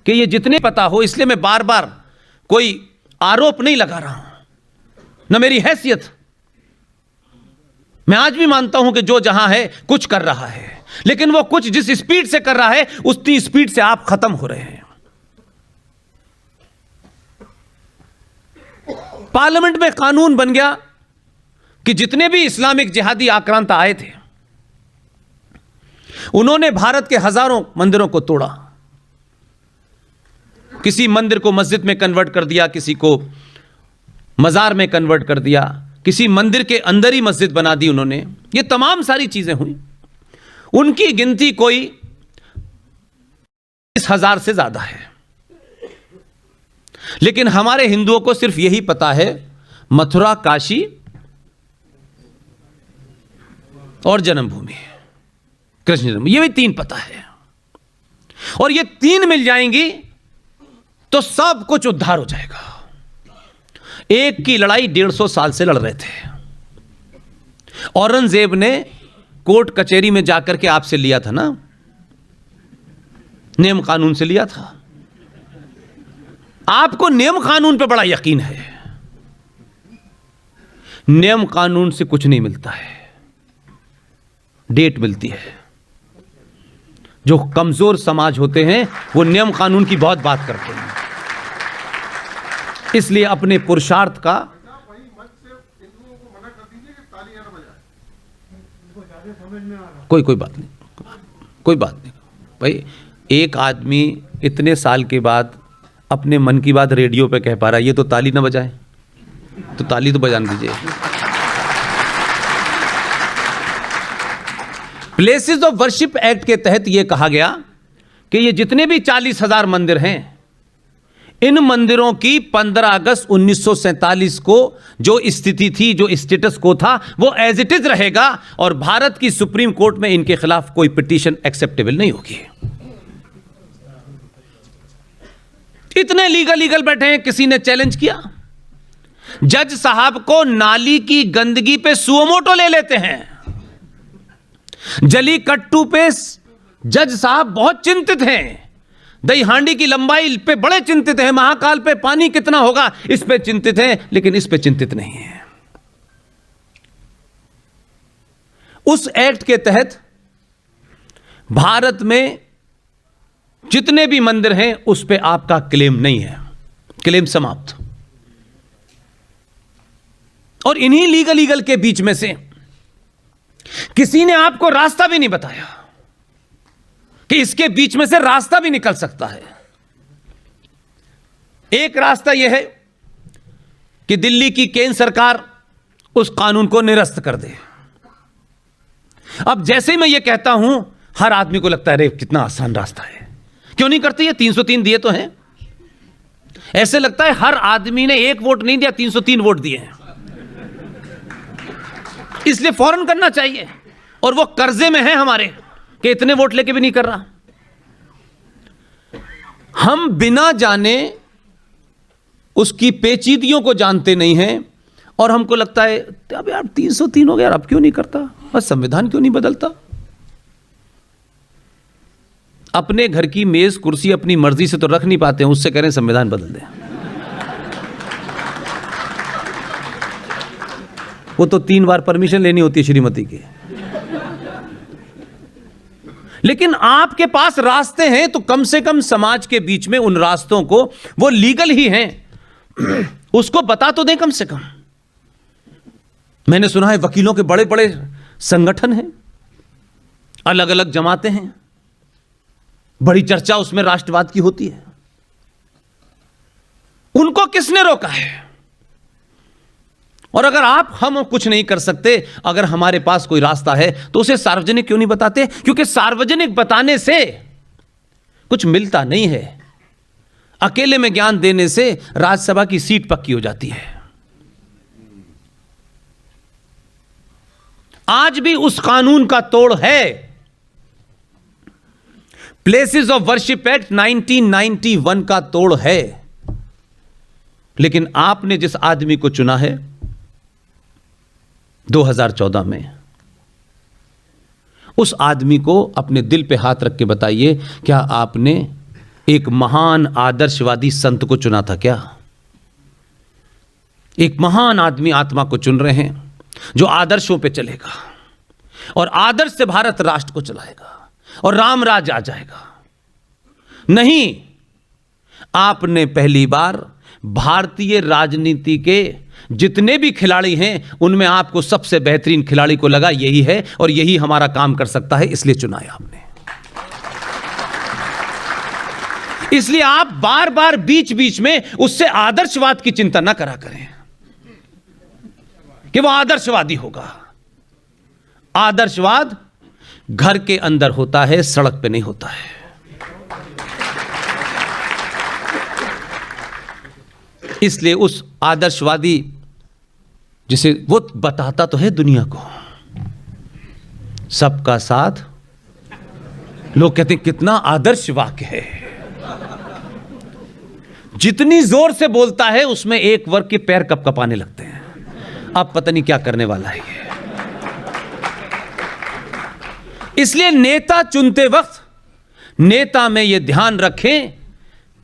कि ये जितने पता हो, इसलिए मैं बार बार कोई आरोप नहीं लगा रहा हूं, न मेरी हैसियत। मैं आज भी मानता हूं कि जो जहां है कुछ कर रहा है, लेकिन वो कुछ जिस स्पीड से कर रहा है उतनी स्पीड से आप खत्म हो रहे हैं। पार्लियामेंट में कानून बन गया कि जितने भी इस्लामिक जिहादी आक्रांत आए थे, उन्होंने भारत के हजारों मंदिरों को तोड़ा। किसी मंदिर को मस्जिद में कन्वर्ट कर दिया, किसी को मजार में कन्वर्ट कर दिया, किसी मंदिर के अंदर ही मस्जिद बना दी उन्होंने। ये तमाम सारी चीजें हुई। उनकी गिनती कोई 20,000 से ज्यादा है, लेकिन हमारे हिंदुओं को सिर्फ यही पता है, मथुरा, काशी और जन्मभूमि, कृष्ण जन्म, ये भी 3 पता है। और ये 3 मिल जाएंगी तो सब कुछ उद्धार हो जाएगा। एक की लड़ाई 150 साल से लड़ रहे थे। औरंगजेब ने कोर्ट कचहरी में जाकर के आपसे लिया था ना, नियम कानून से लिया था। आपको नियम कानून पे बड़ा यकीन है। नियम कानून से कुछ नहीं मिलता है, डेट मिलती है। जो कमजोर समाज होते हैं वो नियम कानून की बहुत बात करते हैं, इसलिए अपने पुरुषार्थ का कोई बात नहीं भाई। एक आदमी इतने साल के बाद अपने मन की बात रेडियो पे कह पा रहा है, ये तो ताली ना बजाए, तो ताली तो बजाने दीजिए। प्लेसेस ऑफ वर्शिप एक्ट के तहत यह कहा गया कि ये जितने भी 40,000 मंदिर हैं, इन मंदिरों की 15 अगस्त 1947 को जो स्थिति थी, जो स्टेटस को था, वो एज इट इज रहेगा और भारत की सुप्रीम कोर्ट में इनके खिलाफ कोई पिटीशन एक्सेप्टेबल नहीं होगी। इतने लीगल बैठे हैं, किसी ने चैलेंज किया? जज साहब को नाली की गंदगी पे सुओमोटो ले लेते हैं। जलीकट्टू पे जज साहब बहुत चिंतित हैं, दही हांडी की लंबाई पे बड़े चिंतित हैं, महाकाल पे पानी कितना होगा इस पे चिंतित हैं, लेकिन इस पे चिंतित नहीं है। उस एक्ट के तहत भारत में जितने भी मंदिर हैं उस पे आपका क्लेम नहीं है, क्लेम समाप्त। और इन्हीं लीगल के बीच में से किसी ने आपको रास्ता भी नहीं बताया कि इसके बीच में से रास्ता भी निकल सकता है। एक रास्ता यह है कि दिल्ली की केंद्र सरकार उस कानून को निरस्त कर दे। अब जैसे ही मैं यह कहता हूं, हर आदमी को लगता है अरे कितना आसान रास्ता है, क्यों नहीं करती है? 303 दिए तो हैं। ऐसे लगता है हर आदमी ने 1 वोट नहीं दिया, 303 वोट दिए हैं, इसलिए फौरन करना चाहिए। और वो कर्जे में है हमारे कि इतने वोट लेके भी नहीं कर रहा। हम बिना जाने उसकी पेचीदगियों को जानते नहीं हैं और हमको लगता है अब यार 303 हो गया, अब क्यों नहीं करता, बस संविधान क्यों नहीं बदलता। अपने घर की मेज कुर्सी अपनी मर्जी से तो रख नहीं पाते हैं, उससे कह रहे हैं संविधान बदल दें। वो तो 3 बार परमिशन लेनी होती है श्रीमती की। लेकिन आपके पास रास्ते हैं तो कम से कम समाज के बीच में उन रास्तों को, वो लीगल ही हैं, उसको बता तो दें कम से कम। मैंने सुना है वकीलों के बड़े बड़े संगठन हैं, अलग अलग जमातें हैं, बड़ी चर्चा उसमें राष्ट्रवाद की होती है। उनको किसने रोका है? और अगर हम कुछ नहीं कर सकते, अगर हमारे पास कोई रास्ता है तो उसे सार्वजनिक क्यों नहीं बताते? क्योंकि सार्वजनिक बताने से कुछ मिलता नहीं है, अकेले में ज्ञान देने से राज्यसभा की सीट पक्की हो जाती है। आज भी उस कानून का तोड़ है। प्लेसेस ऑफ वर्शिप एक्ट 1991 का तोड़ है। लेकिन आपने जिस आदमी को चुना है 2014 में, उस आदमी को अपने दिल पे हाथ रख के बताइए, क्या आपने एक महान आदर्शवादी संत को चुना था क्या? एक महान आदमी आत्मा को चुन रहे हैं जो आदर्शों पे चलेगा और आदर्श से भारत राष्ट्र को चलाएगा और राम राज आ जाएगा। नहीं, आपने पहली बार भारतीय राजनीति के जितने भी खिलाड़ी हैं उनमें आपको सबसे बेहतरीन खिलाड़ी को लगा यही है और यही हमारा काम कर सकता है, इसलिए चुना है आपने। इसलिए आप बार बार बीच बीच में उससे आदर्शवाद की चिंता ना करा करें कि वो आदर्शवादी होगा। आदर्शवाद घर के अंदर होता है, सड़क पे नहीं होता है। इसलिए उस आदर्शवादी जिसे वो बताता तो है दुनिया को सबका साथ, लोग कहते हैं कितना आदर्श वाक्य है। जितनी जोर से बोलता है उसमें एक वर्ग के पैर कपकपाने लगते हैं। अब पता नहीं क्या करने वाला है ये। इसलिए नेता चुनते वक्त नेता में यह ध्यान रखें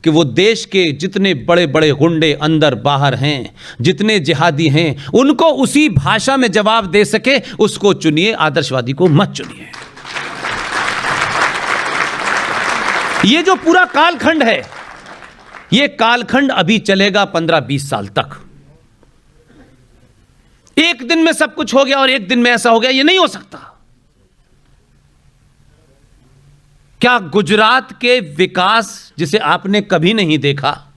कि वो देश के जितने बड़े बड़े गुंडे अंदर बाहर हैं, जितने जिहादी हैं, उनको उसी भाषा में जवाब दे सके, उसको चुनिए, आदर्शवादी को मत चुनिए। ये जो पूरा कालखंड है, ये कालखंड अभी चलेगा 15-20 साल तक। एक दिन में सब कुछ हो गया और एक दिन में ऐसा हो गया, ये नहीं हो सकता। क्या गुजरात के विकास जिसे आपने कभी नहीं देखा,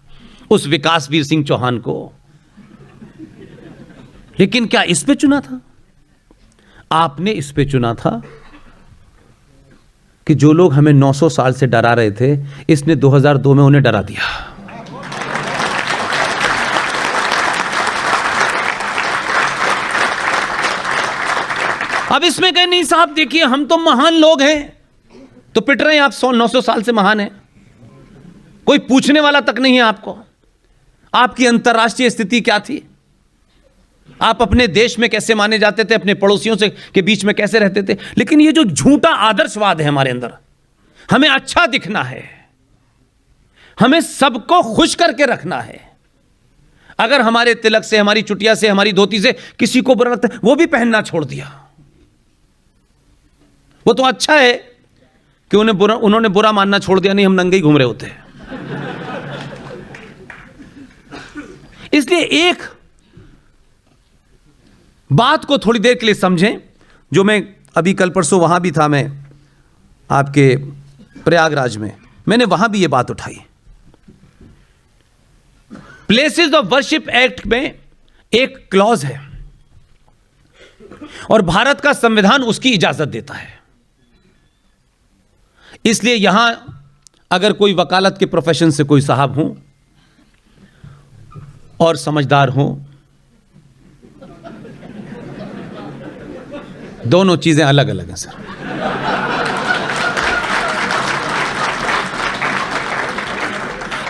उस विकासवीर सिंह चौहान को, लेकिन क्या इस पे चुना था? आपने इस पे चुना था कि जो लोग हमें 900 साल से डरा रहे थे, इसने 2002 में उन्हें डरा दिया। अब इसमें कहें नहीं साहब देखिए हम तो महान लोग हैं, तो पिट रहे हैं आप 100-900 साल से महान है, कोई पूछने वाला तक नहीं है आपको। आपकी अंतर्राष्ट्रीय स्थिति क्या थी? आप अपने देश में कैसे माने जाते थे, अपने पड़ोसियों से के बीच में कैसे रहते थे? लेकिन ये जो झूठा आदर्शवाद है हमारे अंदर, हमें अच्छा दिखना है, हमें सबको खुश करके रखना है। अगर हमारे तिलक से, हमारी चुटिया से, हमारी धोती से किसी को बुरा लगता है, वो भी पहनना छोड़ दिया। वो तो अच्छा है कि उन्होंने बुरा मानना छोड़ दिया, नहीं हम नंगे ही घूम रहे होते। इसलिए एक बात को थोड़ी देर के लिए समझें, जो मैं अभी कल परसों वहां भी था, मैं आपके प्रयागराज में, मैंने वहां भी ये बात उठाई। प्लेसेस ऑफ वर्शिप एक्ट में एक क्लॉज है और भारत का संविधान उसकी इजाजत देता है। इसलिए यहां अगर कोई वकालत के प्रोफेशन से कोई साहब हों और समझदार हों, दोनों चीजें अलग अलग हैं सर।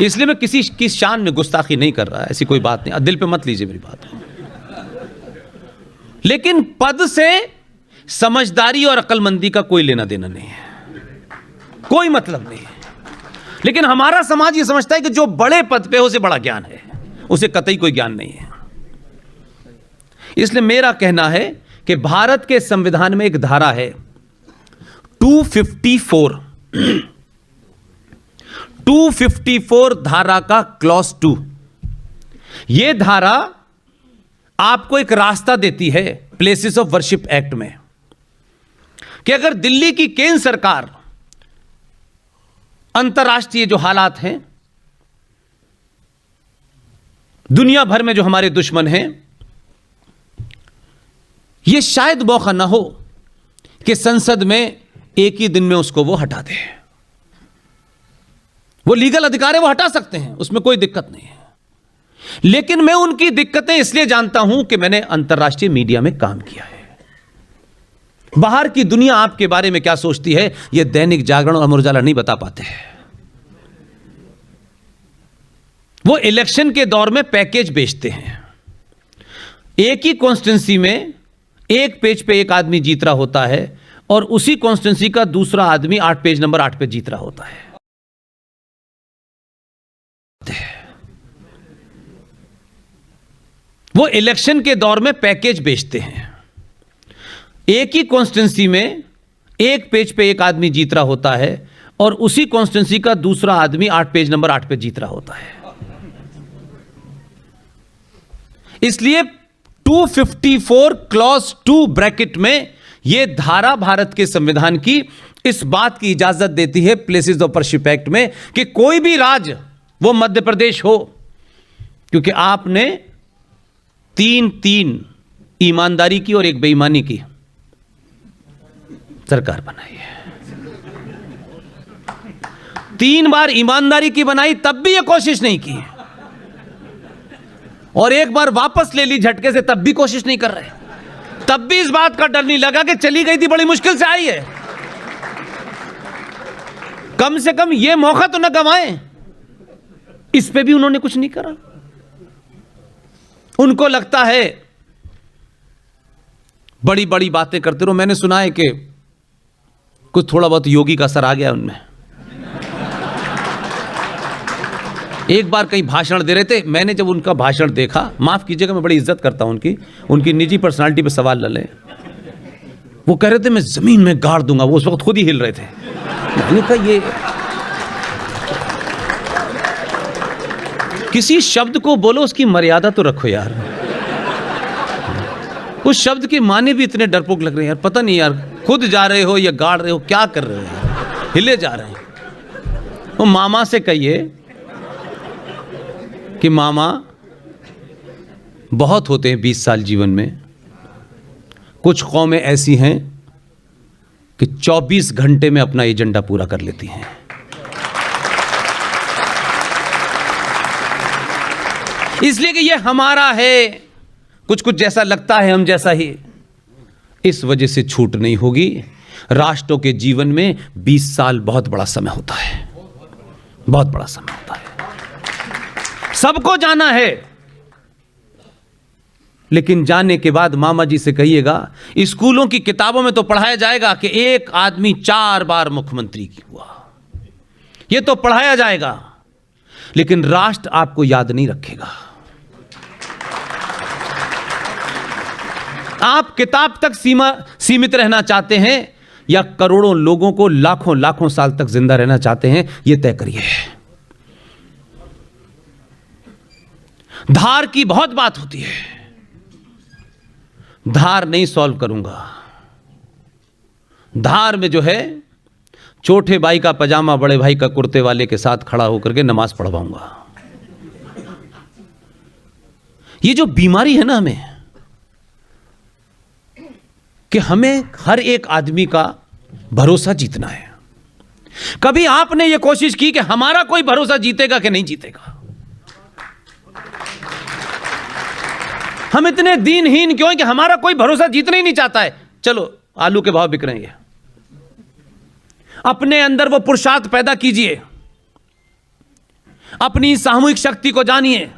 इसलिए मैं किसी की शान में गुस्ताखी नहीं कर रहा, ऐसी कोई बात नहीं, दिल पे मत लीजिए मेरी बात। लेकिन पद से समझदारी और अक्लमंदी का कोई लेना देना नहीं है, कोई मतलब नहीं है। लेकिन हमारा समाज यह समझता है कि जो बड़े पद पे उसे बड़ा ज्ञान है, उसे कतई कोई ज्ञान नहीं है। इसलिए मेरा कहना है कि भारत के संविधान में एक धारा है 254 धारा का क्लॉज 2। यह धारा आपको एक रास्ता देती है प्लेसेस ऑफ वर्शिप एक्ट में कि अगर दिल्ली की केंद्र सरकार अंतर्राष्ट्रीय जो हालात हैं, दुनिया भर में जो हमारे दुश्मन हैं, यह शायद मौका ना हो कि संसद में एक ही दिन में उसको वो हटा दे। वो लीगल अधिकार है, वो हटा सकते हैं, उसमें कोई दिक्कत नहीं है। लेकिन मैं उनकी दिक्कतें इसलिए जानता हूं कि मैंने अंतर्राष्ट्रीय मीडिया में काम किया है। बाहर की दुनिया आपके बारे में क्या सोचती है, यह दैनिक जागरण और अमर उजाला नहीं बता पाते हैं। वो इलेक्शन के दौर में पैकेज बेचते हैं। एक ही कॉन्स्टिट्यूंसी में एक पेज पे एक आदमी जीत रहा होता है और उसी कॉन्स्टिट्यूंसी का दूसरा आदमी 8 पेज नंबर 8 पे जीत रहा होता है। वो इलेक्शन के दौर में पैकेज बेचते हैं। एक ही कॉन्स्टिट्यूंसी में एक पेज पे एक आदमी जीत रहा होता है और उसी कॉन्स्टिट्यूंसी का दूसरा आदमी 8 पेज नंबर 8 पे जीत रहा होता है। इसलिए 254 क्लॉज 2 ब्रैकेट में यह धारा भारत के संविधान की इस बात की इजाजत देती है, प्लेसेस ऑफ वर्शिप एक्ट में, कि कोई भी राज्य, वो मध्य प्रदेश हो, क्योंकि आपने 3 ईमानदारी की और एक बेईमानी की सरकार बनाई है। 3 बार ईमानदारी की बनाई, तब भी यह कोशिश नहीं की, और एक बार वापस ले ली झटके से, तब भी कोशिश नहीं कर रहे, तब भी इस बात का डर नहीं लगा कि चली गई थी, बड़ी मुश्किल से आई है, कम से कम यह मौका तो न गंवाएं। इस पे भी उन्होंने कुछ नहीं करा। उनको लगता है बड़ी बड़ी बातें करते रहो। मैंने सुना है कि कुछ थोड़ा बहुत योगी का असर आ गया उनमें। एक बार कहीं भाषण दे रहे थे, मैंने जब उनका भाषण देखा, माफ कीजिएगा मैं बड़ी इज्जत करता हूं उनकी निजी पर्सनालिटी पे सवाल न लें, वो कह रहे थे मैं जमीन में गाड़ दूंगा, वो उस वक्त खुद ही हिल रहे थे। मैंने कहा ये किसी शब्द को बोलो, उसकी मर्यादा तो रखो यार। उस शब्द के माने भी इतने डरपोक लग रहे हैं यार, पता नहीं यार खुद जा रहे हो या गाड़ रहे हो, क्या कर रहे हो यार, हिले जा रहे हैं। वो मामा से कहिए कि मामा बहुत होते हैं 20 साल जीवन में, कुछ कौमें ऐसी हैं कि 24 घंटे में अपना एजेंडा पूरा कर लेती हैं। इसलिए कि ये हमारा है, कुछ कुछ जैसा लगता है हम जैसा ही, इस वजह से छूट नहीं होगी। राष्ट्रों के जीवन में 20 साल बहुत बड़ा समय होता है, बहुत बड़ा समय होता है। सबको जाना है, लेकिन जाने के बाद मामा जी से कहिएगा, स्कूलों की किताबों में तो पढ़ाया जाएगा कि एक आदमी 4 बार मुख्यमंत्री हुआ, यह तो पढ़ाया जाएगा, लेकिन राष्ट्र आपको याद नहीं रखेगा। आप किताब तक सीमित रहना चाहते हैं या करोड़ों लोगों को लाखों लाखों साल तक जिंदा रहना चाहते हैं, यह तय करिए। धार की बहुत बात होती है, धार नहीं सॉल्व करूंगा। धार में जो है, छोटे भाई का पजामा बड़े भाई का कुर्ते वाले के साथ खड़ा होकर के नमाज पढ़वाऊंगा। ये जो बीमारी है ना हमें, कि हमें हर एक आदमी का भरोसा जीतना है। कभी आपने यह कोशिश की कि हमारा कोई भरोसा जीतेगा कि नहीं जीतेगा? हम इतने दीनहीन क्यों हैं कि हमारा कोई भरोसा जीतना ही नहीं चाहता है। चलो आलू के भाव बिक रहे हैं, अपने अंदर वो पुरुषार्थ पैदा कीजिए, अपनी सामूहिक शक्ति को जानिए,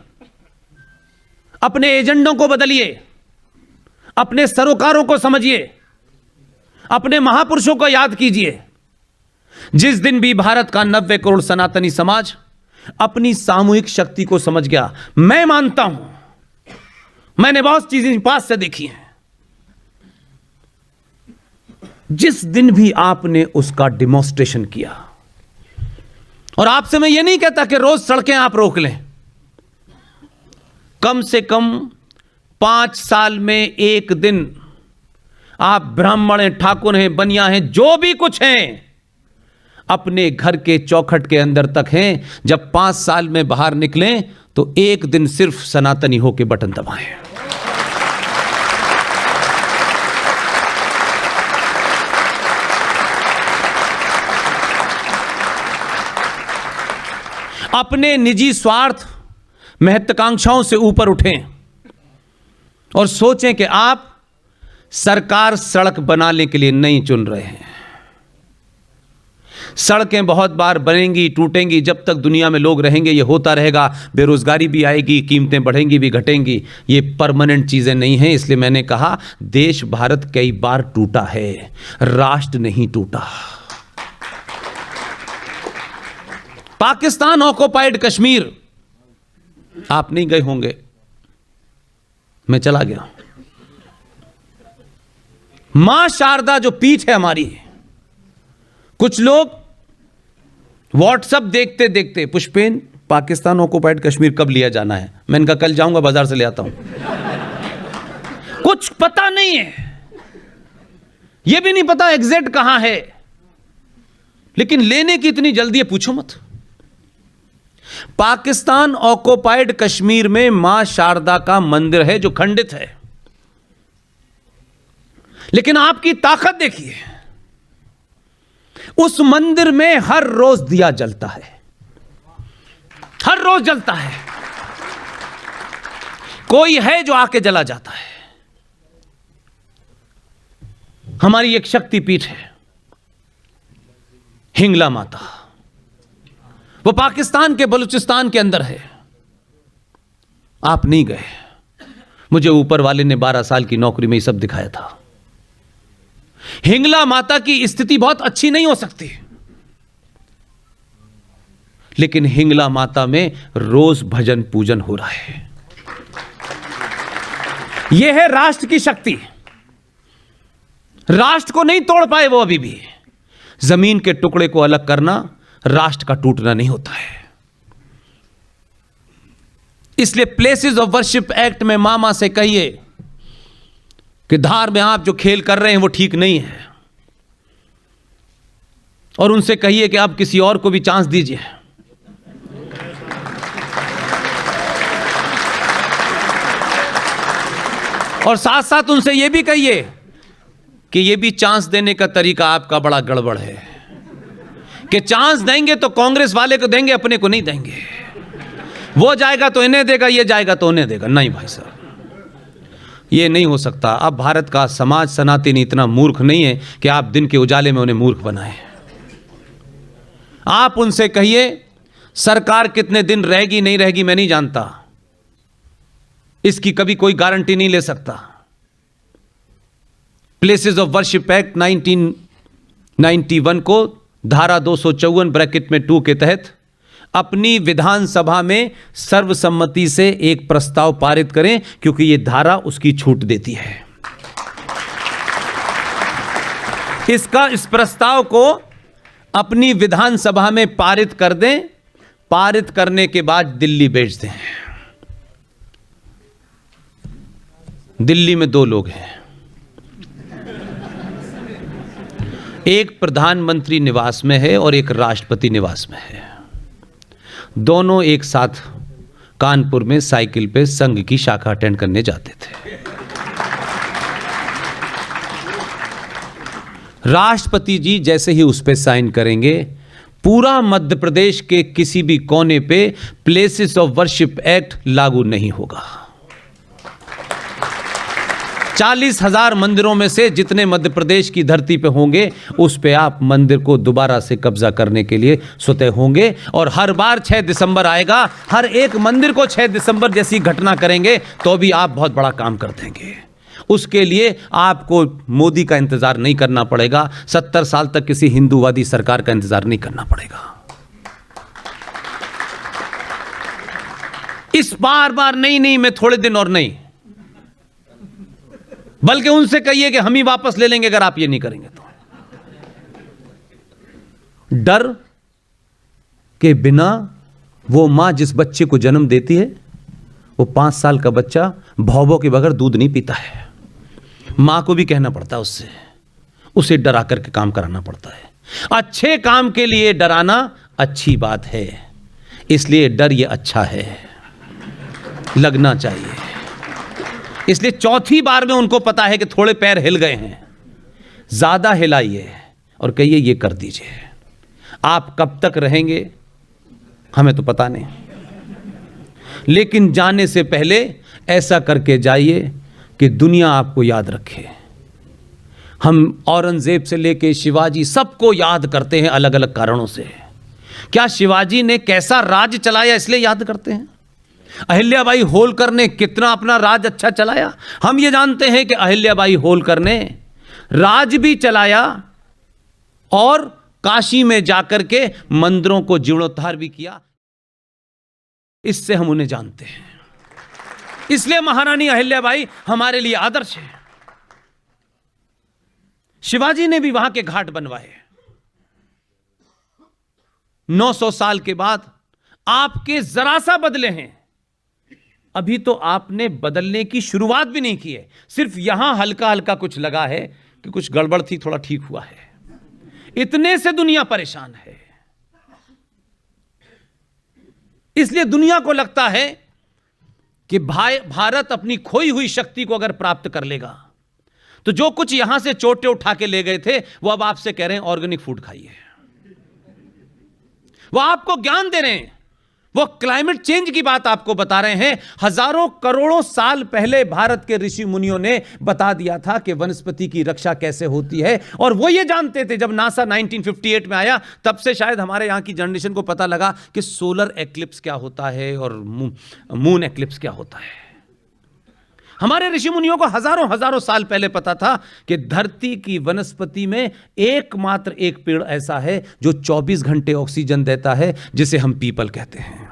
अपने एजेंडों को बदलिए, अपने सरोकारों को समझिए, अपने महापुरुषों को याद कीजिए। जिस दिन भी भारत का 90 करोड़ सनातनी समाज अपनी सामूहिक शक्ति को समझ गया, मैं मानता हूं, मैंने बहुत चीजें पास से देखी हैं, जिस दिन भी आपने उसका डिमॉन्स्ट्रेशन किया, और आपसे मैं ये नहीं कहता कि रोज सड़कें आप रोक लें, कम से कम 5 साल में एक दिन आप ब्राह्मण हैं, ठाकुर हैं, बनिया हैं, जो भी कुछ हैं, अपने घर के चौखट के अंदर तक हैं। जब 5 साल में बाहर निकलें तो एक दिन सिर्फ सनातनी होकर बटन दबाएं। अपने निजी स्वार्थ महत्वाकांक्षाओं से ऊपर उठें और सोचें कि आप सरकार सड़क बनाने के लिए नहीं चुन रहे हैं। सड़कें बहुत बार बनेंगी, टूटेंगी, जब तक दुनिया में लोग रहेंगे ये होता रहेगा। बेरोजगारी भी आएगी, कीमतें बढ़ेंगी भी घटेंगी, ये परमानेंट चीजें नहीं हैं। इसलिए मैंने कहा देश भारत कई बार टूटा है, राष्ट्र नहीं टूटा। पाकिस्तान ऑक्युपाइड कश्मीर आप नहीं गए होंगे, मैं चला गया। मां शारदा जो पीठ है हमारी, कुछ लोग व्हाट्सएप देखते देखते, पुष्पेन पाकिस्तान ऑक्युपाइड कश्मीर कब लिया जाना है, मैंने कहा कल जाऊंगा बाजार से ले आता हूं। कुछ पता नहीं है, यह भी नहीं पता एग्जैक्ट कहां है, लेकिन लेने की इतनी जल्दी है पूछो मत। पाकिस्तान ऑक्युपाइड कश्मीर में मां शारदा का मंदिर है जो खंडित है, लेकिन आपकी ताकत देखिए, उस मंदिर में हर रोज दिया जलता है, हर रोज जलता है। कोई है जो आके जला जाता है। हमारी एक शक्तिपीठ है हिंगला माता, वो पाकिस्तान के बलूचिस्तान के अंदर है। आप नहीं गए, मुझे ऊपर वाले ने 12 साल की नौकरी में ये सब दिखाया था। हिंगला माता की स्थिति बहुत अच्छी नहीं हो सकती, लेकिन हिंगला माता में रोज भजन पूजन हो रहा है। यह है राष्ट्र की शक्ति। राष्ट्र को नहीं तोड़ पाए वो अभी भी। जमीन के टुकड़े को अलग करना राष्ट्र का टूटना नहीं होता है। इसलिए प्लेसेस ऑफ वर्शिप एक्ट में मामा से कहिए कि धार में आप जो खेल कर रहे हैं वो ठीक नहीं है, और उनसे कहिए कि आप किसी और को भी चांस दीजिए। और साथ साथ उनसे यह भी कहिए कि यह भी चांस देने का तरीका आपका बड़ा गड़बड़ है, कि चांस देंगे तो कांग्रेस वाले को देंगे, अपने को नहीं देंगे। वो जाएगा तो इन्हें देगा, ये जाएगा तो उन्हें देगा। नहीं भाई साहब, ये नहीं हो सकता। अब भारत का समाज सनातनी इतना मूर्ख नहीं है कि आप दिन के उजाले में उन्हें मूर्ख बनाएं। आप उनसे कहिए सरकार कितने दिन रहेगी नहीं रहेगी मैं नहीं जानता, इसकी कभी कोई गारंटी नहीं ले सकता। प्लेसेस ऑफ वर्शिप एक्ट 1991 को धारा 254 ब्रैकेट में 2 के तहत अपनी विधानसभा में सर्वसम्मति से एक प्रस्ताव पारित करें, क्योंकि यह धारा उसकी छूट देती है। इस प्रस्ताव को अपनी विधानसभा में पारित कर दें। पारित करने के बाद दिल्ली भेज दें। दिल्ली में 2 लोग हैं, एक प्रधानमंत्री निवास में है और एक राष्ट्रपति निवास में है। दोनों एक साथ कानपुर में साइकिल पे संघ की शाखा अटेंड करने जाते थे। राष्ट्रपति जी जैसे ही उस पे साइन करेंगे, पूरा मध्य प्रदेश के किसी भी कोने पे प्लेसेस ऑफ वर्शिप एक्ट लागू नहीं होगा। 40,000 मंदिरों में से जितने मध्य प्रदेश की धरती पे होंगे, उस पे आप मंदिर को दोबारा से कब्जा करने के लिए स्वतः होंगे। और हर बार 6 दिसंबर आएगा, हर एक मंदिर को 6 दिसंबर जैसी घटना करेंगे तो भी आप बहुत बड़ा काम कर देंगे। उसके लिए आपको मोदी का इंतजार नहीं करना पड़ेगा, 70 साल तक किसी हिंदूवादी सरकार का इंतजार नहीं करना पड़ेगा। इस बार नहीं मैं थोड़े दिन और नहीं, बल्कि उनसे कहिए कि हम ही वापस ले लेंगे अगर आप ये नहीं करेंगे तो। डर के बिना वो मां जिस बच्चे को जन्म देती है, वो 5 साल का बच्चा भौ के बगैर दूध नहीं पीता है। मां को भी कहना पड़ता है उसे डरा करके काम कराना पड़ता है। अच्छे काम के लिए डराना अच्छी बात है, इसलिए डर ये अच्छा है, लगना चाहिए। इसलिए चौथी बार में उनको पता है कि थोड़े पैर हिल गए हैं, ज्यादा हिलाइए और कहिए ये कर दीजिए। आप कब तक रहेंगे हमें तो पता नहीं, लेकिन जाने से पहले ऐसा करके जाइए कि दुनिया आपको याद रखे। हम औरंगजेब से लेके शिवाजी सबको याद करते हैं अलग अलग कारणों से। क्या शिवाजी ने कैसा राज चलाया इसलिए याद करते हैं? अहिल्याबाई होलकर ने कितना अपना राज अच्छा चलाया? हम ये जानते हैं कि अहिल्याबाई होलकर ने राज भी चलाया और काशी में जाकर के मंदिरों को जीर्णोद्धार भी किया। इससे हम उन्हें जानते हैं। इसलिए महारानी अहिल्याबाई हमारे लिए आदर्श है। शिवाजी ने भी वहां के घाट बनवाए। 900 साल के बाद आपके जरा सा बदले हैं। अभी तो आपने बदलने की शुरुआत भी नहीं की है, सिर्फ यहां हल्का हल्का कुछ लगा है कि कुछ गड़बड़ थी, थोड़ा ठीक हुआ है। इतने से दुनिया परेशान है। इसलिए दुनिया को लगता है कि भारत अपनी खोई हुई शक्ति को अगर प्राप्त कर लेगा तो जो कुछ यहां से चोटे उठा के ले गए थे वो अब आपसे कह रहे हैं ऑर्गेनिक फूड खाइए। वो आपको ज्ञान दे रहे हैं, वो क्लाइमेट चेंज की बात आपको बता रहे हैं। हजारों करोड़ों साल पहले भारत के ऋषि मुनियों ने बता दिया था कि वनस्पति की रक्षा कैसे होती है, और वो ये जानते थे। जब नासा 1958 में आया तब से शायद हमारे यहां की जनरेशन को पता लगा कि सोलर एक्लिप्स क्या होता है और मून एक्लिप्स क्या होता है। हमारे ऋषि मुनियों को हजारों हजारों साल पहले पता था कि धरती की वनस्पति में एकमात्र एक पेड़ ऐसा है जो 24 घंटे ऑक्सीजन देता है, जिसे हम पीपल कहते हैं।